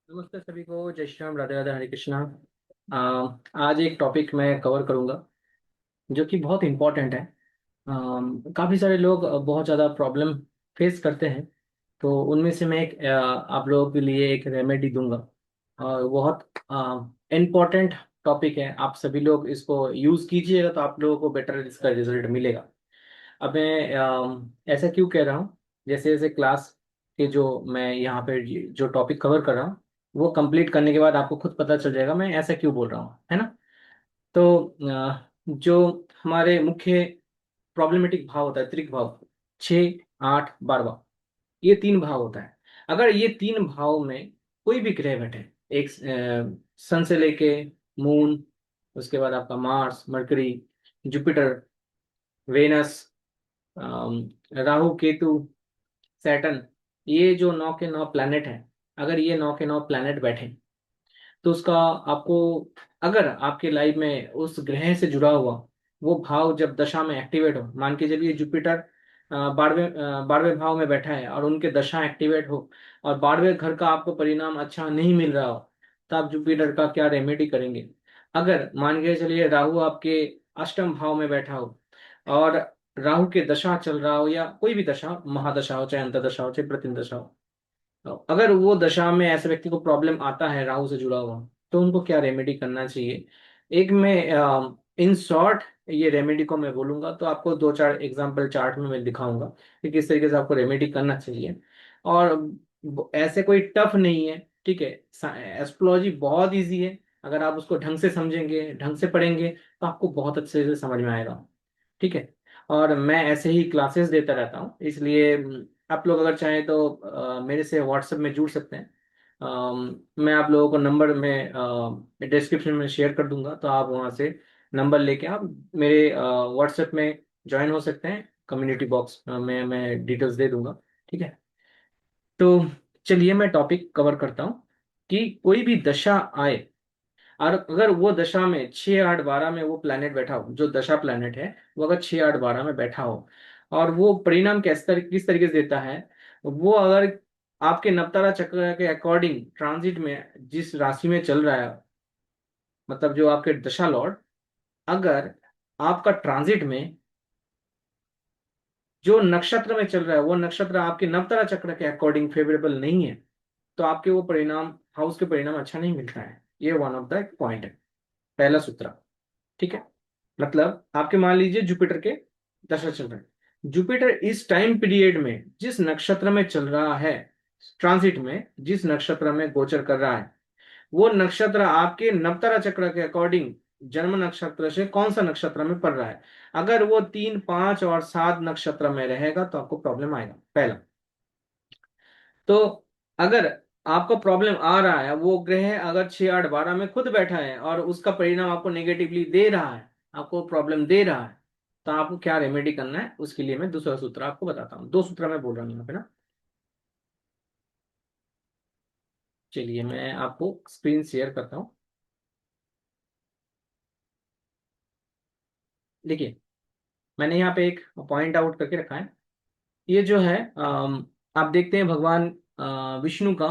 नमस्ते सभी को, जय श्री राम, राधे राधे, हरे कृष्णा। आज एक टॉपिक मैं कवर करूंगा जो कि बहुत इम्पोर्टेंट है। काफ़ी सारे लोग बहुत ज़्यादा प्रॉब्लम फेस करते हैं। तो उनमें से मैं एक आप लोगों के लिए एक रेमेडी दूंगा। और बहुत इम्पोर्टेंट टॉपिक है, आप सभी लोग इसको यूज़ कीजिएगा तो आप लोगों को बेटर इसका रिजल्ट मिलेगा। अब मैं ऐसा क्यों कह रहा हूँ, जैसे जैसे क्लास के जो मैं यहाँ पे जो टॉपिक कवर कर रहा हूँ वो कंप्लीट करने के बाद आपको खुद पता चल जाएगा मैं ऐसा क्यों बोल रहा हूँ, है ना। तो जो हमारे मुख्य प्रॉब्लमेटिक भाव होता है, त्रिक भाव, 6, 8, 12, ये तीन भाव होता है। अगर ये तीन भाव में कोई भी ग्रह बैठे, एक सन से लेके मून, उसके बाद आपका Mars, Mercury, Jupiter, Venus, Rahu, Ketu, Saturn, ये जो 9 के 9 प्लैनेट हैं, अगर ये 9 के 9 प्लैनेट बैठे तो उसका आपको, अगर आपके लाइफ में उस ग्रह से जुड़ा हुआ वो भाव जब दशा में एक्टिवेट हो, मान के चलिए जुपिटर 12वें भाव में बैठा है और उनके दशा एक्टिवेट हो और 12वें घर का आपको परिणाम अच्छा नहीं मिल रहा हो, तो आप जुपिटर का क्या रेमेडी करेंगे। अगर मान के चलिए राहु आपके अष्टम भाव में बैठा हो और राहु के दशा चल रहा हो, या कोई भी दशा, महादशा हो चाहे अंतदशा हो चाहे प्रतिम दशा हो, तो अगर वो दशा में ऐसे व्यक्ति को प्रॉब्लम आता है राहु से जुड़ा हुआ, तो उनको क्या रेमेडी करना चाहिए। एक मैं इन शॉर्ट ये रेमेडी को मैं बोलूंगा तो आपको दो चार एग्जांपल चार्ट में मैं दिखाऊंगा कि किस तरीके से आपको रेमेडी करना चाहिए। और ऐसे कोई टफ नहीं है, ठीक है। एस्ट्रोलॉजी बहुत इजी है, अगर आप उसको ढंग से समझेंगे, ढंग से पढ़ेंगे तो आपको बहुत अच्छे से समझ में आएगा, ठीक है। और मैं ऐसे ही क्लासेस देता रहता हूँ, इसलिए आप लोग अगर चाहें तो मेरे से व्हाट्सएप में जुड़ सकते हैं। मैं आप लोगों को नंबर में डिस्क्रिप्शन में शेयर कर दूंगा, तो आप वहाँ से नंबर लेके आप मेरे व्हाट्सएप में ज्वाइन हो सकते हैं। कम्युनिटी बॉक्स में मैं डिटेल्स दे दूंगा, ठीक है। तो चलिए मैं टॉपिक कवर करता हूँ कि कोई भी दशा आए और अगर वो दशा में 6, 8, 12 में वो प्लैनेट बैठा हो, जो दशा प्लैनेट है वो अगर 6, 8, 12 में बैठा हो, और वो परिणाम किस तरीके से देता है, वो अगर आपके नवतारा चक्र के अकॉर्डिंग ट्रांजिट में जिस राशि में चल रहा है, मतलब जो आपके दशा लॉर्ड, अगर आपका ट्रांजिट में जो नक्षत्र में चल रहा है वो नक्षत्र आपके नवतारा चक्र के अकॉर्डिंग फेवरेबल नहीं है, तो आपके वो परिणाम, हाउस के परिणाम अच्छा नहीं मिलता है। ये वन ऑफ द पॉइंट है, पहला सूत्र, ठीक है। मतलब आपके मान लीजिए जुपिटर के दशा चल रहे हैं, जुपिटर इस टाइम पीरियड में जिस नक्षत्र में चल रहा है, ट्रांजिट में जिस नक्षत्र में गोचर कर रहा है, वो नक्षत्र आपके नवतारा चक्र के अकॉर्डिंग जन्म नक्षत्र से कौन सा नक्षत्र में पड़ रहा है। अगर वो 3, 5 और 7 नक्षत्र में रहेगा तो आपको प्रॉब्लम आएगा, पहला। तो अगर आपको प्रॉब्लम आ रहा है, वो ग्रह अगर 6, 8, 12 में खुद बैठा है और उसका परिणाम आपको नेगेटिवली दे रहा है, आपको प्रॉब्लम दे रहा है, तो आपको क्या रेमेडी करना है उसके लिए मैं दूसरा सूत्र आपको बताता हूँ। दो सूत्र मैं बोल रहा हूँ यहाँ पे ना। चलिए मैं आपको स्क्रीन शेयर करता हूँ। देखिए, मैंने यहाँ पे एक पॉइंट आउट करके रखा है। ये जो है आप देखते हैं भगवान विष्णु का,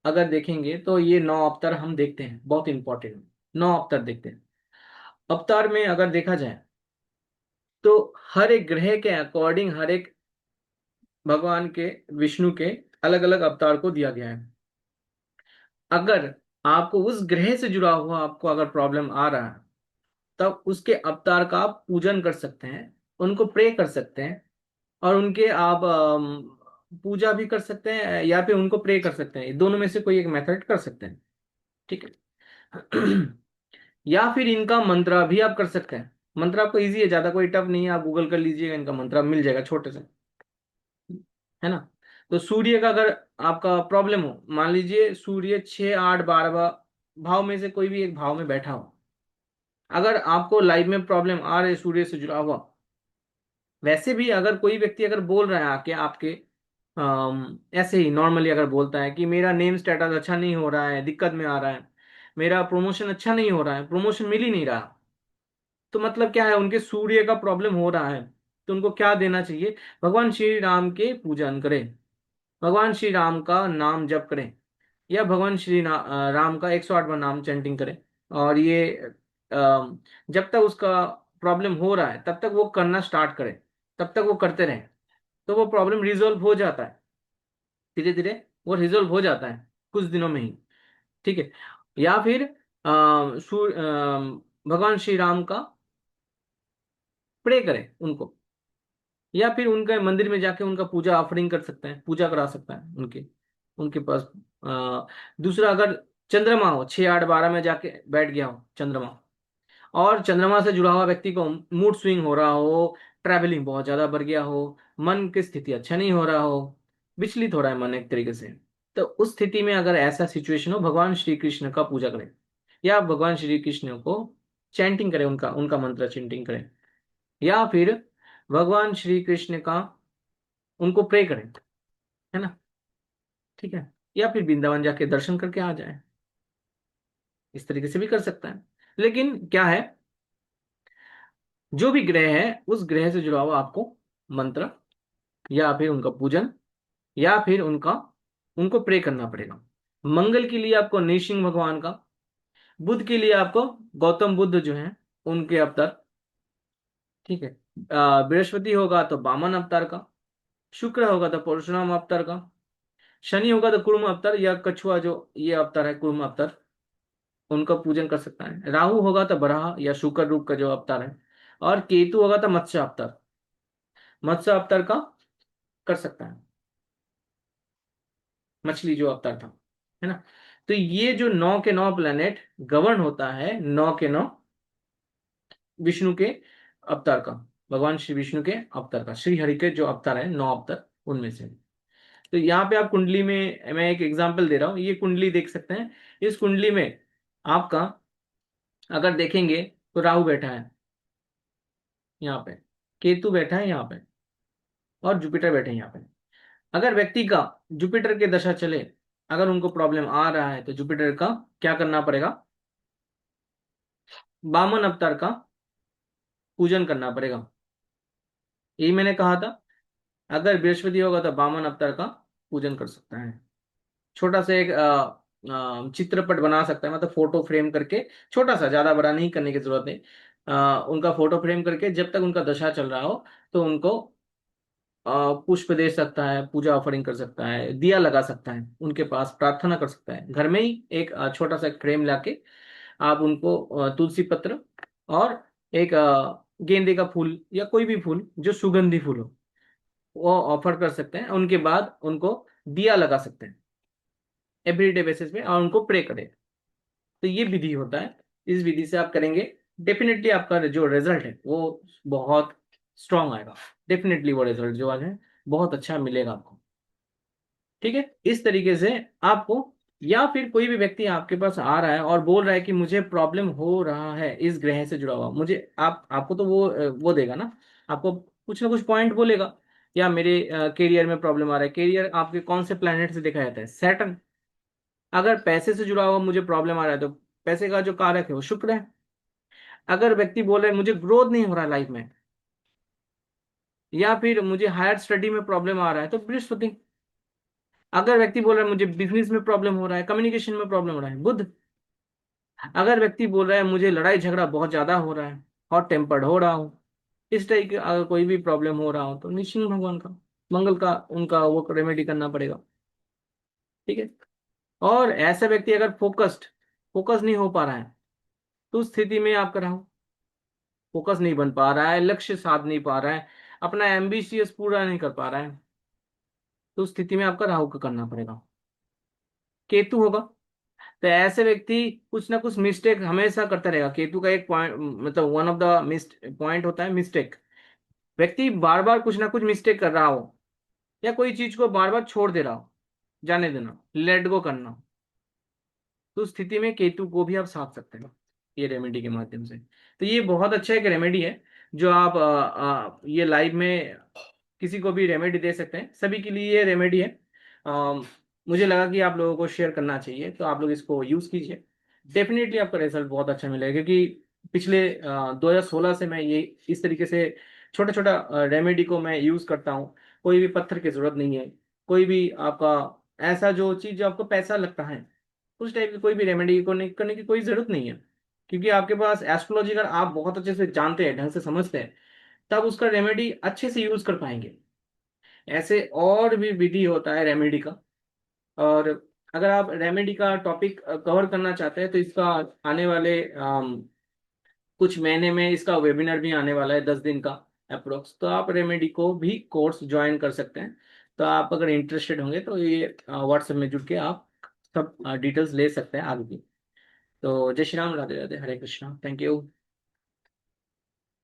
अगर देखेंगे तो ये 9 अवतार हम देखते हैं, बहुत इंपॉर्टेंट 9 अवतार देखते हैं। अवतार में अगर देखा जाए तो हर एक ग्रह के अकॉर्डिंग, हर एक भगवान के, विष्णु के अलग अलग अवतार को दिया गया है। अगर आपको उस ग्रह से जुड़ा हुआ आपको अगर प्रॉब्लम आ रहा है, तब उसके अवतार का आप पूजन कर सकते हैं, उनको प्रे कर सकते हैं, और उनके आप पूजा भी कर सकते हैं या फिर उनको प्रे कर सकते हैं, दोनों में से कोई एक मेथड कर सकते हैं, ठीक है। या फिर इनका मंत्रा भी आप कर सकते हैं। मंत्र आपको इजी है, ज्यादा कोई टफ नहीं है, आप गूगल कर लीजिएगा, इनका मंत्र मिल जाएगा छोटे से, है ना। तो सूर्य का अगर आपका प्रॉब्लम हो, मान लीजिए सूर्य 6, 8, 12 भाव में से कोई भी एक भाव में बैठा हो, अगर आपको लाइफ में प्रॉब्लम आ रही है सूर्य से जुड़ा हुआ, वैसे भी अगर कोई व्यक्ति अगर बोल रहा है आके आपके, ऐसे ही नॉर्मली अगर बोलता है कि मेरा नेम स्टेटस अच्छा नहीं हो रहा है, दिक्कत में आ रहा है, मेरा प्रमोशन अच्छा नहीं हो रहा है, प्रमोशन मिल ही नहीं रहा, तो मतलब क्या है, उनके सूर्य का प्रॉब्लम हो रहा है। तो उनको क्या देना चाहिए, भगवान श्री राम के पूजन करें, भगवान श्री राम का नाम जप करें, या भगवान राम का 108 बार नाम चैंटिंग करें। और ये जब तक उसका प्रॉब्लम हो रहा है तब तक वो करना स्टार्ट करें, तब तक वो करते रहें, तो वो प्रॉब्लम रिजोल्व हो जाता है। धीरे धीरे वो रिजोल्व हो जाता है कुछ दिनों में ही। ठीक है। या फिर भगवान श्री राम का प्रे करें उनको, या फिर उनके मंदिर में जाके उनका पूजा ऑफरिंग कर सकते हैं, पूजा करा सकता है उनके उनके पास। दूसरा, अगर चंद्रमा हो, 6 8 12 में जाके बैठ गया हो चंद्रमा, और चंद्रमा से जुड़ा हुआ व्यक्ति को मूड स्विंग हो रहा हो, ट्रैवलिंग बहुत ज्यादा बढ़ गया हो, मन की स्थिति अच्छा नहीं हो रहा हो, विचलित हो रहा है मन एक तरीके से, तो उस स्थिति में अगर ऐसा सिचुएशन हो, भगवान श्री कृष्ण का पूजा करें, या भगवान श्री कृष्ण को चैंटिंग करें, उनका उनका मंत्र चैंटिंग करें, या फिर भगवान श्री कृष्ण का उनको प्रे करें, है ना। ठीक है। या फिर वृंदावन जाके दर्शन करके आ जाए, इस तरीके से भी कर सकता है। लेकिन क्या है, जो भी ग्रह है उस ग्रह से जुड़ा हुआ आपको मंत्र, या फिर उनका पूजन, या फिर उनका उनको प्रे करना पड़ेगा। मंगल के लिए आपको नृसिंह भगवान का, बुध के लिए आपको गौतम बुद्ध जो है उनके अवतार। ठीक है। बृहस्पति होगा तो वामन अवतार का, शुक्र होगा तो परशुराम अवतार का, शनि होगा तो कुर्म अवतार या कछुआ जो ये अवतार है कुर्म अवतार, उनका पूजन कर सकता है। राहु होगा तो बराह या शुक्र रूप का जो अवतार है, और केतु होगा तो मत्स्य अवतार, मत्स्य अवतार का कर सकता है, मछली जो अवतार था, है ना। तो ये जो 9 के 9 प्लेनेट गवर्न होता है, 9 के 9 विष्णु के अवतार का, भगवान श्री विष्णु के अवतार का, श्री हरि के जो अवतार है 9 अवतार उनमें से। तो यहाँ पे आप कुंडली में, मैं एक एग्जांपल दे रहा हूँ, ये कुंडली देख सकते हैं। इस कुंडली में आपका अगर देखेंगे तो राहु बैठा है यहाँ पे, केतु बैठा है यहाँ पे, और जुपिटर बैठे हैं यहाँ पे। अगर व्यक्ति का जुपिटर के दशा चले, अगर उनको प्रॉब्लम आ रहा है, तो जुपिटर का क्या करना पड़ेगा, वामन अवतार का पूजन करना पड़ेगा। यही मैंने कहा था, अगर बृहस्पति होगा तो वामन अवतार का पूजन कर सकता है। छोटा सा एक चित्रपट बना सकता है, मतलब फोटो फ्रेम करके, छोटा सा, ज्यादा बड़ा नहीं करने की जरूरत है। उनका फोटो फ्रेम करके जब तक उनका दशा चल रहा हो, तो उनको पुष्प दे सकता है, पूजा ऑफरिंग कर सकता है, दिया लगा सकता है, उनके पास प्रार्थना कर सकता है। घर में ही एक छोटा सा एक फ्रेम लाके आप उनको तुलसी पत्र और एक गेंदे का फूल या कोई भी फूल जो सुगंधी फूल हो, वो ऑफर कर सकते हैं। उनके बाद उनको दिया लगा सकते हैं एवरीडे बेसिस पे, और उनको प्रे करें। तो ये विधि होता है। इस विधि से आप करेंगे, डेफिनेटली आपका जो रिजल्ट है वो बहुत स्ट्रांग आएगा। डेफिनेटली वो रिजल्ट जो है बहुत अच्छा मिलेगा आपको। ठीक है। इस तरीके से आपको, या फिर कोई भी व्यक्ति आपके पास आ रहा है और बोल रहा है कि मुझे प्रॉब्लम हो रहा है इस ग्रह से जुड़ा हुआ, मुझे आपको तो वो देगा ना, आपको कुछ ना कुछ पॉइंट बोलेगा। या मेरे करियर में प्रॉब्लम आ रहा है, करियर आपके कौन से प्लेनेट से देखा जाता है, सैटर्न। अगर पैसे से जुड़ा हुआ मुझे प्रॉब्लम आ रहा है, तो पैसे का जो कारक है वो शुक्र है। अगर व्यक्ति बोल रहा है मुझे ग्रोथ नहीं हो रहा है लाइफ में, या फिर मुझे हायर स्टडी में प्रॉब्लम आ रहा है, तो बृहस्पति। अगर व्यक्ति बोल रहा है मुझे बिजनेस में प्रॉब्लम हो रहा है, कम्युनिकेशन में प्रॉब्लम हो रहा है, बुध। अगर व्यक्ति बोल रहा है मुझे लड़ाई झगड़ा बहुत ज्यादा हो रहा है, हॉट टेम्पर्ड हो रहा हूँ, इस टाइप की अगर कोई भी प्रॉब्लम हो रहा हो, तो नृसिंह भगवान का, मंगल का उनका वो रेमेडी करना पड़ेगा। ठीक है। और ऐसा व्यक्ति अगर फोकस नहीं हो पा रहा है, तो उस स्थिति में आप कराओ, फोकस नहीं बन पा रहा है, लक्ष्य साध नहीं पा रहा है, अपना एम्बिशियस पूरा नहीं कर पा रहा है, तो उस स्थिति में आपका राहु का करना पड़ेगा। केतु होगा, तो ऐसे व्यक्ति कुछ ना कुछ मिस्टेक हमेशा करता रहेगा। केतु का एक पॉइंट, मतलब वन ऑफ द पॉइंट होता है मिस्टेक। व्यक्ति बार बार कुछ ना कुछ मिस्टेक कर रहा हो, या कोई चीज को बार बार छोड़ दे रहा हो, जाने देना, लेट गो करना, तो उस स्थिति में केतु को भी आप साध सकते हैं ये रेमेडी के माध्यम से। तो ये बहुत अच्छा एक रेमेडी है, जो आप ये लाइव में किसी को भी रेमेडी दे सकते हैं, सभी के लिए ये रेमेडी है। अ, मुझे लगा कि आप लोगों को शेयर करना चाहिए, तो आप लोग इसको यूज कीजिए। डेफिनेटली आपका रिजल्ट बहुत अच्छा मिलेगा, क्योंकि पिछले 2016 से मैं ये इस तरीके से छोटा छोटा रेमेडी को मैं यूज करता हूँ। कोई भी पत्थर की जरूरत नहीं है, कोई भी आपका ऐसा जो चीज जो आपको पैसा लगता है, उस टाइप की कोई भी रेमेडी को नहीं करने की कोई जरूरत नहीं है। क्योंकि आपके पास एस्ट्रोलॉजी अगर आप बहुत अच्छे से जानते हैं, ढंग से समझते हैं, तब उसका रेमेडी अच्छे से यूज कर पाएंगे। ऐसे और भी विधि होता है रेमेडी का। और अगर आप रेमेडी का टॉपिक कवर करना चाहते हैं तो इसका आने वाले कुछ महीने में इसका वेबिनार भी आने वाला है, 10 दिन का अप्रोक्स। तो आप रेमेडी को भी कोर्स ज्वाइन कर सकते हैं। तो आप अगर इंटरेस्टेड होंगे तो ये व्हाट्सएप में जुड़ के आप सब डिटेल्स ले सकते हैं आगे की। तो जय श्री राम, राधे राधे, हरे कृष्णा, थैंक यू।